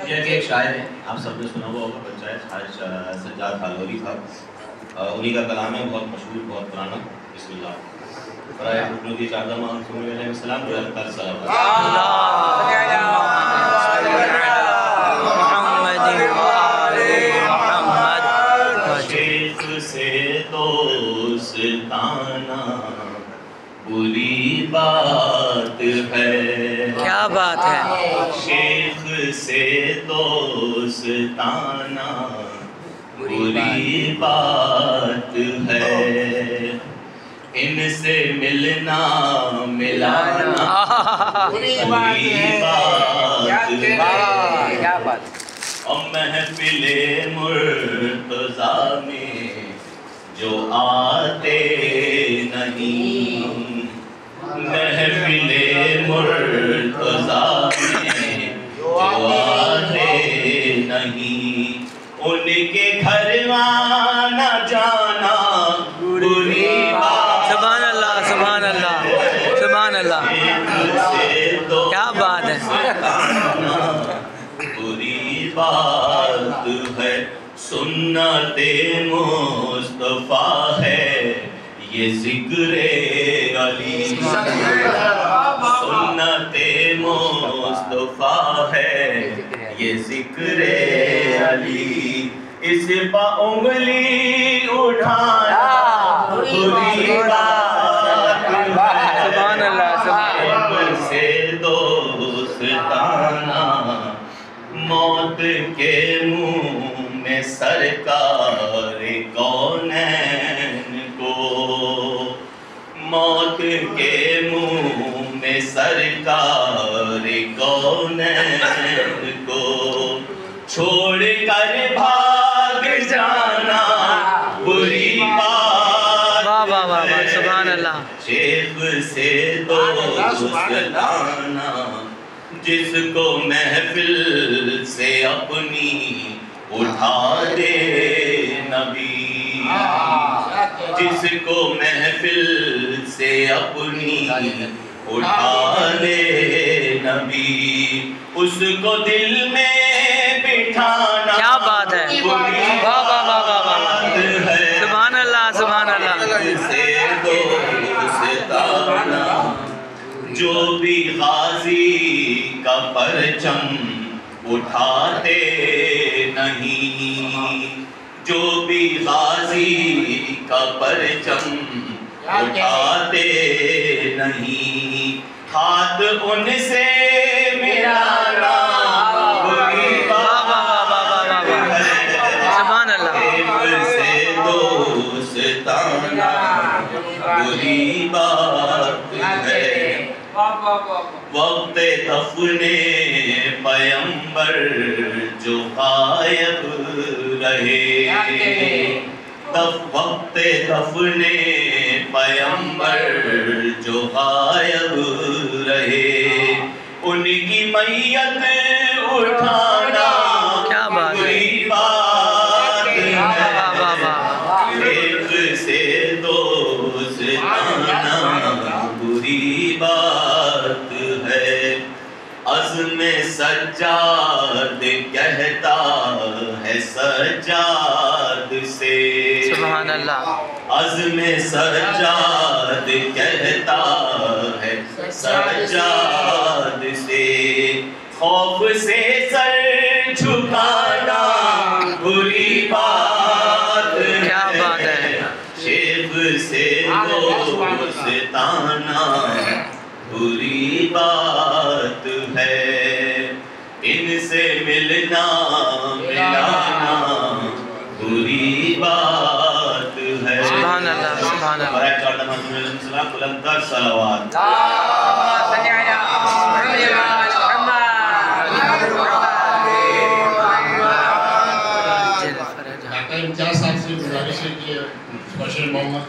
के एक शायर हैं, आप सबने सुना हुआ होगा, पंचायत सज्जाद हालौरी था। उन्हीं का कलाम है, बहुत मशहूर, बहुत पुराना। बिस्मिल्लाह। शेख से दोस्ताना बुरी बात है। क्या बात है। शेख से दोस्ताना बुरी बात है। इनसे मिलना मिलाना बुरी बात है। क्या बात। और महफिले मुर्तज़ा में जो आते नहीं, महफिले मुर्तज़ा में जो आते नहीं, उनके घर आना जाना बुरी बात। सुभान अल्लाह, सुभान अल्लाह, सुभान अल्लाह। क्या बात है। बुरी बात है। सुन्नते मुस्तफा है ये ज़िक्रे अली। सुन्नते मुस्तफा है ये ज़िक्रे अली। इस पर उंगली उठाना बुरी बात है। सुभान अल्लाह। से दोस्ताना मौत के मुंह में सरकार कौनैन को, मौत के मुंह में सरकार कौनैन को छोड़ कर भाग जाना बुरी बात। वाह वाह वाह, सुभान अल्लाह। शेख से दोस्ताना जिसको महफिल से अपनी उठा दे नबी, जिसको महफिल से अपनी उठा दे नबी, उसको दिल में बिठाना। क्या बात है। वाह वाह वाह वाह वाह, सुभान अल्लाह, सुभान अल्लाह। से दोस्ताना जो भी गाजी का परचम उठाते नहीं, जो भी गाजी का परचम उठाते नहीं, हाथ उनसे मिलाना बुरी बात है। सुभान अल्लाह। से दोस्ताना बुरी बात है। वक्त दफने पैगंबर जो गायब रहे, वक्त दफने पैगंबर जो गायब रहे, उनकी मैयत उठाना क्या बात है। बुरी बात है। एक से दोस्ताना बुरी बात है। अज़्म सज्जाद कहता है सज्जाद से, सुभान अल्लाह। अज़्म सज्जाद कहता है सज्जाद से, खौफ से सर झुकाना बुरी बात है। क्या बात है। शेख से दोस्ताना बुरी बात है। इनसे मिलना मिलाना बुरी बात है। सुभान अल्लाह, सुभान अल्लाह। बुलंदर सलावत। इम्तियाज साहब से गुजारिश है कि बशीर मोहम्मद